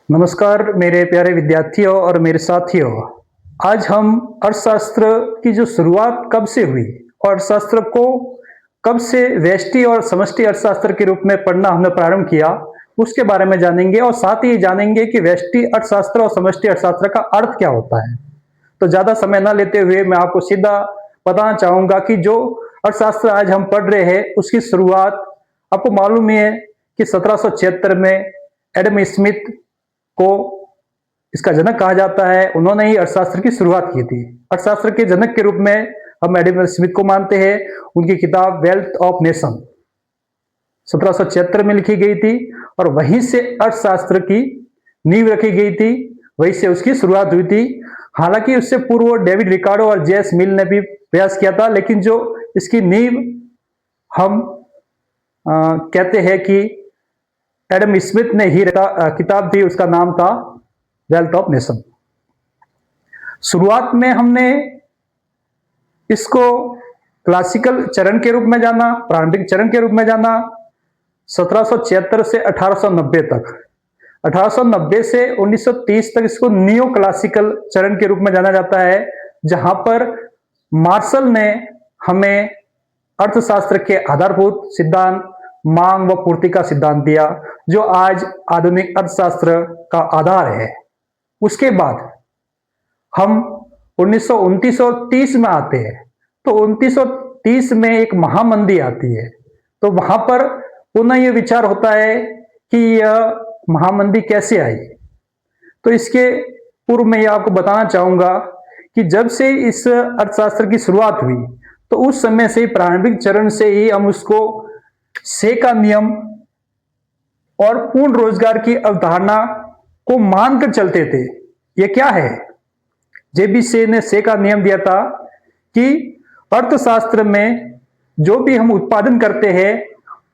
नमस्कार मेरे प्यारे विद्यार्थियों और मेरे साथियों। आज हम अर्थशास्त्र की जो शुरुआत कब से हुई और अर्थशास्त्र को कब से व्यष्टि और समष्टि अर्थशास्त्र के रूप में पढ़ना हमने प्रारंभ किया, उसके बारे में जानेंगे और साथ ही जानेंगे कि व्यष्टि अर्थशास्त्र और समष्टि अर्थशास्त्र का अर्थ क्या होता है। तो ज़्यादा समय न लेते हुए मैं आपको सीधा बताना चाहूँगा कि जो अर्थशास्त्र आज हम पढ़ रहे हैं, उसकी शुरुआत आपको मालूम ही है कि 1776 में एडम स्मिथ को इसका जनक कहा जाता है। उन्होंने ही अर्थशास्त्र की शुरुआत की थी। अर्थशास्त्र के जनक के रूप में हम एडम स्मिथ को मानते हैं। उनकी किताब वेल्थ ऑफ नेशन 1776 में लिखी गई थी और वहीं से अर्थशास्त्र की नींव रखी गई थी, वहीं से उसकी शुरुआत हुई थी। हालांकि उससे पूर्व डेविड रिकार्डो और जेएस मिल ने भी प्रयास किया था, लेकिन जो इसकी नींव हम कहते हैं कि एडम स्मिथ ने ही किताब थी, उसका नाम था वेल्थ ऑफ नेशन। शुरुआत में हमने इसको क्लासिकल चरण के रूप में जाना, प्रारंभिक चरण के रूप में जाना 1776 से 1890 तक। 1890 से 1930 तक इसको नियो क्लासिकल चरण के रूप में जाना जाता है, जहां पर मार्शल ने हमें अर्थशास्त्र के आधारभूत सिद्धांत मांग व पूर्ति का सिद्धांत दिया, जो आज आधुनिक अर्थशास्त्र का आधार है। उसके बाद हम 1929 और 30 में आते हैं। तो 29 और 30 में एक महामंदी आती है। तो वहां पर पुनः यह विचार होता है कि यह महामंदी कैसे आई। तो इसके पूर्व में यह आपको बताना चाहूंगा कि जब से इस अर्थशास्त्र की शुरुआत हुई, तो उस समय से प्रारंभिक चरण से ही हम उसको से का नियम और पूर्ण रोजगार की अवधारणा को मानकर चलते थे। यह क्या है? जेबी से ने से का नियम दिया था कि अर्थशास्त्र में जो भी हम उत्पादन करते हैं,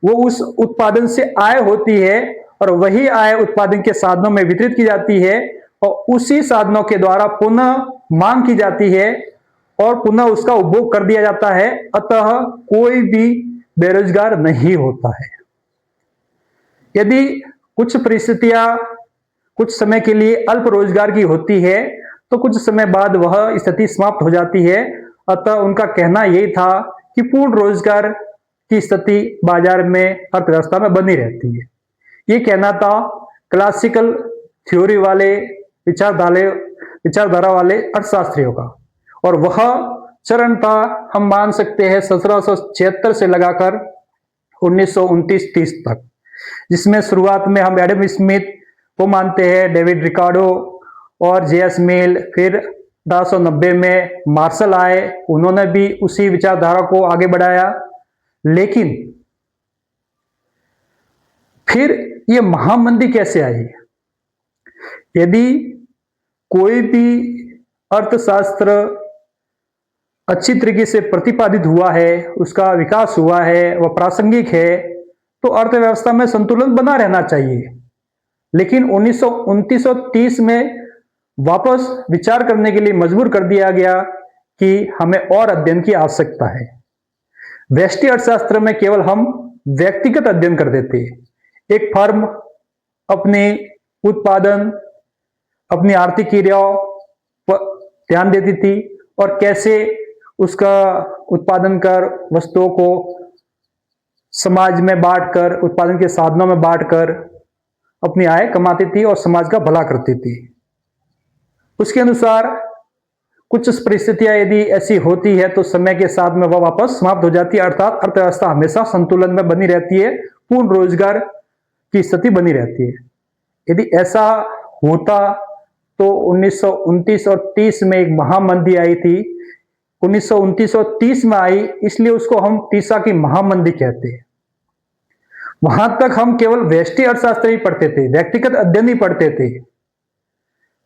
वो उस उत्पादन से आय होती है और वही आय उत्पादन के साधनों में वितरित की जाती है और उसी साधनों के द्वारा पुनः मांग की जाती है और पुनः उसका उपभोग कर दिया जाता है। अतः कोई भी बेरोजगार नहीं होता है। यदि कुछ परिस्थितियां कुछ समय के लिए अल्प रोजगार की होती है, तो कुछ समय बाद वह स्थिति समाप्त हो जाती है। अतः उनका कहना यही था कि पूर्ण रोजगार की स्थिति बाजार में अर्थव्यवस्था में बनी रहती है। ये कहना था क्लासिकल थ्योरी वाले विचारधारा वाले अर्थशास्त्रियों का, और वह चरण था, हम मान सकते हैं 1776 से लगाकर 1929-30 तक, जिसमें शुरुआत में हम एडम स्मिथ को मानते हैं, डेविड रिकार्डो और जेएस मिल। फिर 1890 में मार्शल आए, उन्होंने भी उसी विचारधारा को आगे बढ़ाया। लेकिन फिर ये महामंदी कैसे आई? यदि कोई भी अर्थशास्त्र अच्छी तरीके से प्रतिपादित हुआ है, उसका विकास हुआ है, वह प्रासंगिक है, तो अर्थव्यवस्था में संतुलन बना रहना चाहिए। लेकिन 1929 और 30 में वापस विचार करने के लिए मजबूर कर दिया गया कि हमें और अध्ययन की आवश्यकता है। व्यष्टि अर्थशास्त्र में केवल हम व्यक्तिगत अध्ययन कर देते। एक फर्म अपने उत्पादन, अपनी आर्थिक क्रियाओं पर ध्यान देती थी और कैसे उसका उत्पादन कर वस्तुओं को समाज में बांटकर, उत्पादन के साधनों में बांटकर अपनी आय कमाती थी और समाज का भला करती थी। उसके अनुसार कुछ परिस्थितियां यदि ऐसी होती है तो समय के साथ में वह वापस समाप्त हो जाती है, अर्थात अर्थव्यवस्था हमेशा संतुलन में बनी रहती है, पूर्ण रोजगार की स्थिति बनी रहती है। यदि ऐसा होता तो 1929 और 30 में एक महामंदी आई थी। 1929 और 30 में आई, इसलिए उसको हम तीसा की महामंदी कहते हैं। वहां तक हम केवल व्यष्टि अर्थशास्त्र ही पढ़ते थे, व्यक्तिगत अध्ययन ही पढ़ते थे,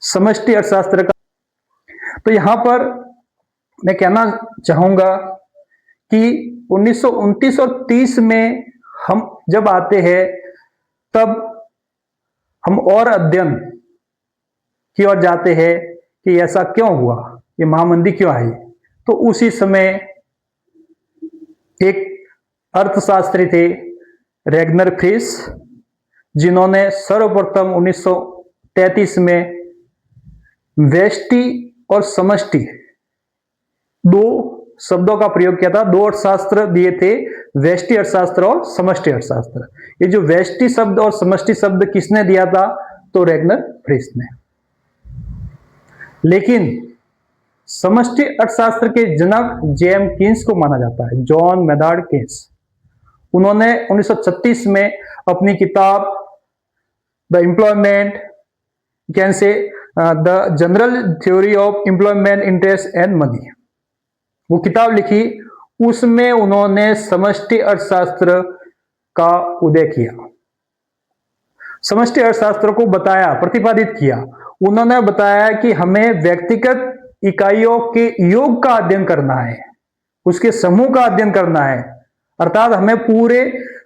समष्टि अर्थशास्त्र का। तो यहां पर मैं कहना चाहूंगा कि 1929 और 30 में हम जब आते हैं, तब हम और अध्ययन की ओर जाते हैं कि ऐसा क्यों हुआ, ये महामंदी क्यों आई। तो उसी समय एक अर्थशास्त्री थे रेगनर फ्रिश, जिन्होंने सर्वप्रथम 1933 में व्यष्टि और समष्टि दो शब्दों का प्रयोग किया था। दो अर्थशास्त्र दिए थे, व्यष्टि अर्थशास्त्र और समष्टि अर्थशास्त्र। ये जो व्यष्टि शब्द और समष्टि शब्द किसने दिया था? तो रेगनर फ्रिस ने। लेकिन समष्टि अर्थशास्त्र के जनक जेएम कीन्स को माना जाता है, जॉन मेनार्ड कीन्स। उन्होंने 1936 में अपनी किताब the employment can say the general theory of employment interest and money, वो किताब लिखी। उसमें उन्होंने समष्टि अर्थशास्त्र का उदय किया, समष्टि अर्थशास्त्र को बताया, प्रतिपादित किया। उन्होंने बताया कि हमें व्यक्तिगत इकाइयों के योग का अध्ययन करना है, उसके समूह का अध्ययन करना है, अर्थात हमें पूरे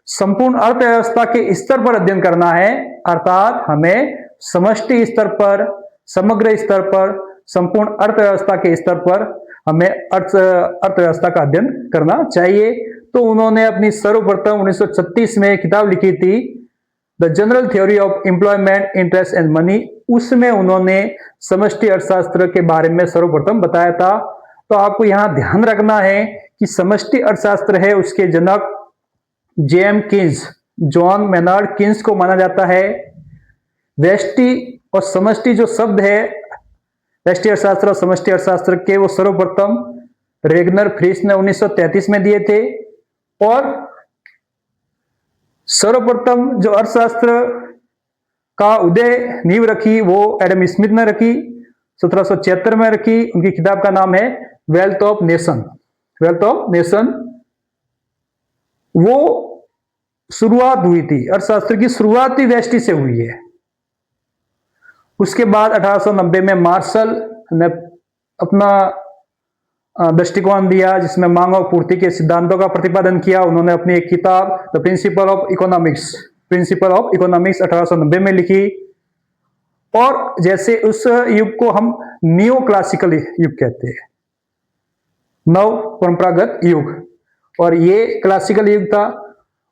संपूर्ण अर्थव्यवस्था के स्तर पर अध्ययन करना है, अर्थात हमें समष्टि स्तर पर, समग्र स्तर पर, संपूर्ण अर्थव्यवस्था के स्तर पर हमें अर्थव्यवस्था का अध्ययन करना चाहिए। तो उन्होंने अपनी सर्वप्रथम 1936 में किताब लिखी थी the general theory of employment interest and money. उसमें उन्होंने समष्टि अर्थशास्त्र के बारे में सर्वप्रथम बताया था। तो आपको यहां ध्यान रखना है कि समष्टि अर्थशास्त्र है, उसके जनक JM Keynes, John Maynard Keynes को माना जाता है। व्यष्टि और समष्टि जो शब्द है, व्यष्टि अर्थशास्त्र और समष्टि अर्थशास्त्र के, वो सर्वप्रथम रेगनर फ्रिस ने 1933 में दिए थे। और सर्वप्रथम जो अर्थशास्त्र का उदय नींव रखी वो एडम स्मिथ ने रखी, 1776 में रखी। उनकी किताब का नाम है wealth of nation. Wealth of nation, वो शुरुआत हुई थी, अर्थशास्त्र की शुरुआत ही व्यष्टि से हुई है। उसके बाद 1890 में मार्शल ने अपना दृष्टिकोण दिया, जिसमें मांग और पूर्ति के सिद्धांतों का प्रतिपादन किया। उन्होंने अपनी एक किताब the principle of economics, principle of economics 1890 में लिखी। और जैसे उस युग को हम नियो क्लासिकल युग कहते हैं, नव परंपरागत युग, और ये क्लासिकल युग था।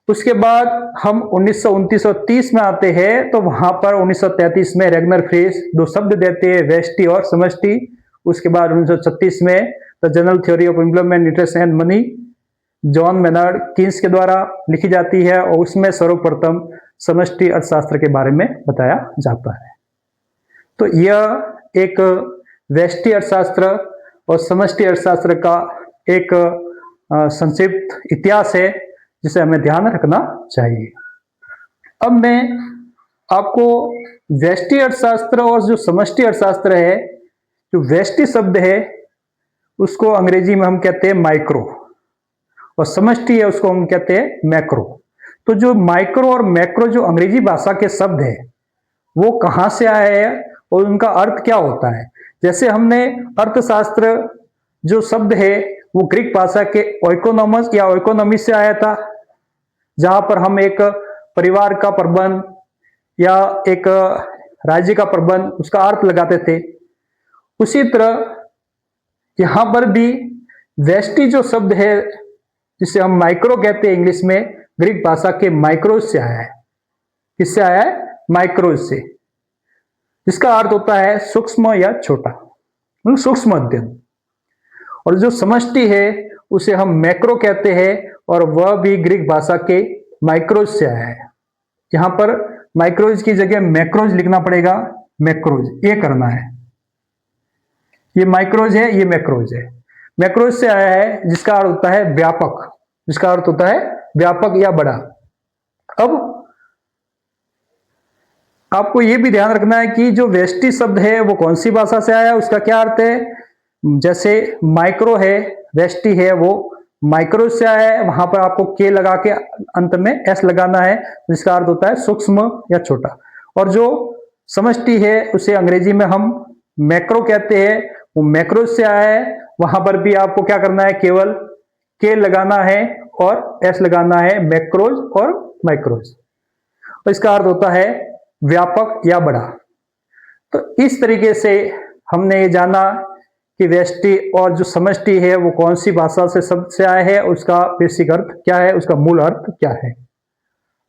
उसके बाद हम 1929 और 30 में आते हैं, तो वहां पर 1933 में रेगनर फ्रिस दो शब्द देते हैं, व्यष्टि और समष्टि। उसके बाद 1936 में the general theory of employment interest and money John Maynard Keynes के द्वारा लिखी जाती है, और उसमें सर्वप्रथम समष्टि अर्थशास्त्र के बारे में बताया जाता है। तो यह एक व्यष्टि अर्थशास्त्र और समष्टि अर्थशास्त्र का एक संक्षिप्त इतिहास है, जिसे हमें ध्यान रखना चाहिए। अब मैं आपको व्यष्टि अर्थशास्त्र और जो समष्टि अर्थशास्त्र है, जो व्यष्टि शब्द है उसको अंग्रेजी में हम कहते हैं माइक्रो, और समष्टि है उसको हम कहते हैं मैक्रो। तो जो माइक्रो और मैक्रो जो अंग्रेजी भाषा के शब्द है, वो कहां से आए हैं और उनका अर्थ क्या होता है। जैसे हमने अर्थशास्त्र जो शब्द है वो ग्रीक भाषा के ओइकोनॉमस या ओइकोनॉमी से आया था, जहां पर हम एक परिवार का प्रबंध या एक राज्य का प्रबंध, उसका अर्थ लगाते थे। उसी तरह यहां पर भी व्यष्टि जो शब्द है, जिसे हम माइक्रो कहते हैं इंग्लिश में, ग्रीक भाषा के माइक्रोज से आया है। किससे आया है? माइक्रोज से, जिसका अर्थ होता है सूक्ष्म या छोटा, सूक्ष्म अध्ययन। और जो समष्टि है उसे हम मैक्रो कहते हैं, और वह भी ग्रीक भाषा के माइक्रोज से आया है। यहां पर माइक्रोज की जगह मैक्रोज लिखना पड़ेगा, मैक्रोज, ये करना है। ये माइक्रोज है, ये मैक्रोज है। मैक्रोज से आया है, जिसका अर्थ होता है व्यापक, जिसका अर्थ होता है व्यापक या बड़ा। अब आपको यह भी ध्यान रखना है कि जो व्यष्टि शब्द है वो कौन सी भाषा से आया है, उसका क्या अर्थ है। जैसे माइक्रो है, व्यष्टि है, वो माइक्रो से आया है, वहां पर आपको के लगा के अंत में एस लगाना है, जिसका अर्थ होता है सूक्ष्म या छोटा। और जो समष्टि है उसे अंग्रेजी में हम मैक्रो कहते हैं, वो मैक्रो से आया है। वहां पर भी आपको क्या करना है, केवल के लगाना है और एस लगाना है, मैक्रोज और माइक्रोज। तो इसका अर्थ होता है व्यापक या बड़ा। तो इस तरीके से हमने ये जाना कि व्यष्टि और जो समष्टि है वो कौन सी भाषा से शब्द से आया है, उसका बेसिक अर्थ क्या है, उसका मूल अर्थ क्या है।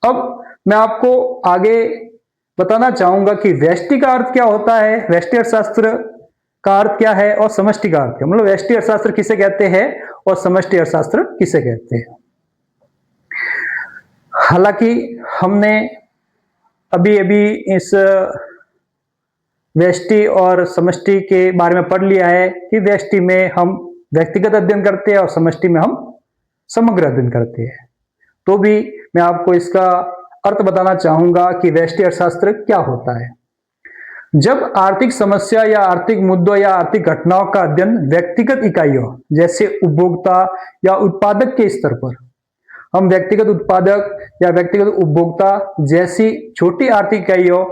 अब मैं आपको आगे बताना चाहूंगा कि व्यष्टि का अर्थ क्या होता है, व्यष्टि अर्थशास्त्र का अर्थ क्या है और समष्टि का अर्थ क्या, मतलब व्यष्टि अर्थशास्त्र किसे कहते हैं और समष्टि अर्थशास्त्र किसे कहते हैं। हालांकि हमने अभी अभी इस व्यष्टि और समष्टि के बारे में पढ़ लिया है कि व्यष्टि में हम व्यक्तिगत अध्ययन करते हैं और समष्टि में हम समग्र अध्ययन करते हैं। तो भी मैं आपको इसका अर्थ बताना चाहूंगा कि व्यष्टि अर्थशास्त्र क्या होता है। जब आर्थिक समस्या या आर्थिक मुद्दों या आर्थिक घटनाओं का अध्ययन व्यक्तिगत इकाइयों जैसे उपभोक्ता या उत्पादक के स्तर पर, हम व्यक्तिगत उत्पादक या व्यक्तिगत उपभोक्ता जैसी छोटी आर्थिक इकाइयों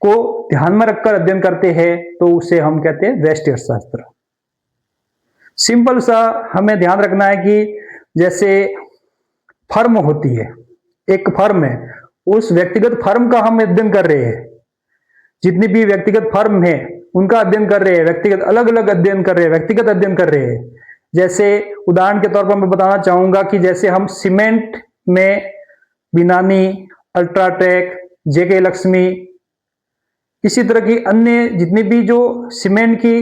को ध्यान में रखकर अध्ययन करते हैं तो उसे हम कहते हैं व्यष्टि अर्थशास्त्र। सिंपल सा हमें ध्यान रखना है कि जैसे फर्म होती है, एक फर्म है, उस व्यक्तिगत फर्म का हम अध्ययन कर रहे हैं, जितनी भी व्यक्तिगत फर्म है उनका अध्ययन कर रहे हैं, व्यक्तिगत अलग अलग अध्ययन कर रहे हैं, व्यक्तिगत अध्ययन कर रहे हैं। जैसे उदाहरण के तौर पर मैं बताना चाहूंगा कि जैसे हम सीमेंट में बिनानी, अल्ट्राटेक, जेके लक्ष्मी, इसी तरह की अन्य जितनी भी जो सीमेंट की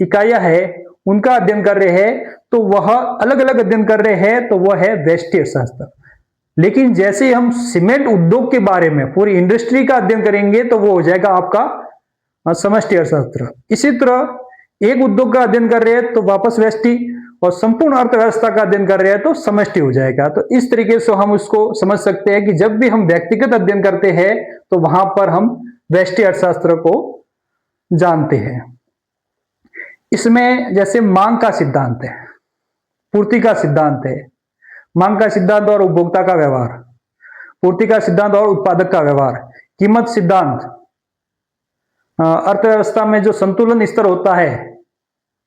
इकाइयां है उनका अध्ययन कर रहे हैं, तो वह अलग अलग अध्ययन कर रहे हैं, तो वह है व्यष्टि अर्थशास्त्र। लेकिन जैसे हम सीमेंट उद्योग के बारे में पूरी इंडस्ट्री का अध्ययन करेंगे तो वो हो जाएगा आपका समष्टि अर्थशास्त्र। इसी तरह एक उद्योग का अध्ययन कर रहे हैं तो वापस व्यष्टि, और संपूर्ण अर्थव्यवस्था का अध्ययन कर रहे हैं तो समष्टि हो जाएगा। तो इस तरीके से हम उसको समझ सकते हैं कि जब भी हम व्यक्तिगत अध्ययन करते हैं तो वहां पर हम व्यष्टि अर्थशास्त्र को जानते हैं। इसमें जैसे मांग का सिद्धांत है, पूर्ति का सिद्धांत है, मांग का सिद्धांत और उपभोक्ता का व्यवहार, पूर्ति का सिद्धांत और उत्पादक का व्यवहार, कीमत सिद्धांत, अर्थव्यवस्था में जो संतुलन स्तर होता है,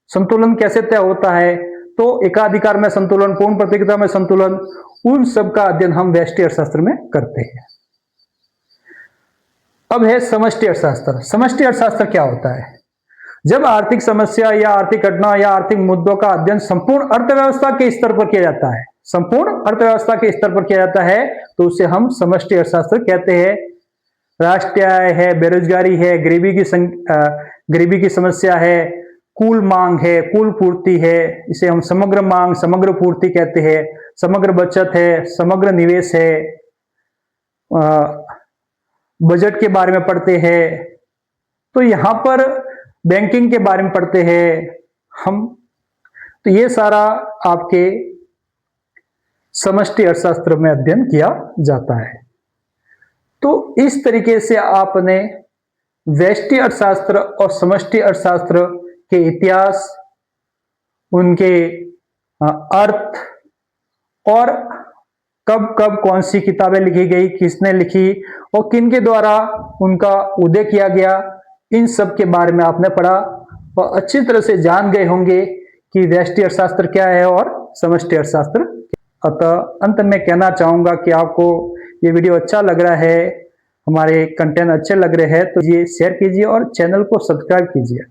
संतुलन कैसे तय होता है, तो एकाधिकार में संतुलन, पूर्ण प्रतियोगिता में संतुलन, उन सब का अध्ययन हम व्यष्टि अर्थशास्त्र में करते हैं। अब है समष्टि अर्थशास्त्र। समष्टि अर्थशास्त्र क्या होता है? जब आर्थिक समस्या या आर्थिक घटना या आर्थिक मुद्दों का अध्ययन संपूर्ण अर्थव्यवस्था के स्तर पर किया जाता है, संपूर्ण अर्थव्यवस्था के स्तर पर किया जाता है, तो उसे हम समष्टि अर्थशास्त्र कहते हैं। राष्ट्रीय आय है, बेरोजगारी है, गरीबी की समस्या है, कुल मांग है, कुल पूर्ति है, इसे हम समग्र मांग, समग्र पूर्ति कहते हैं, समग्र बचत है, समग्र निवेश है, बजट के बारे में पढ़ते हैं, तो यहां पर बैंकिंग के बारे में पढ़ते हैं हम। तो ये सारा आपके समष्टि अर्थशास्त्र में अध्ययन किया जाता है। तो इस तरीके से आपने व्यष्टि अर्थशास्त्र और समष्टि अर्थशास्त्र के इतिहास, उनके अर्थ और कब कब कौन सी किताबें लिखी गई, किसने लिखी और किन के द्वारा उनका उदय किया गया, इन सब के बारे में आपने पढ़ा और अच्छी तरह से जान गए होंगे कि व्यष्टि अर्थशास्त्र क्या है और समष्टि अर्थशास्त्र। अतः अंत में कहना चाहूंगा कि आपको ये वीडियो अच्छा लग रहा है, हमारे कंटेंट अच्छे लग रहे हैं तो ये शेयर कीजिए और चैनल को सब्सक्राइब कीजिए।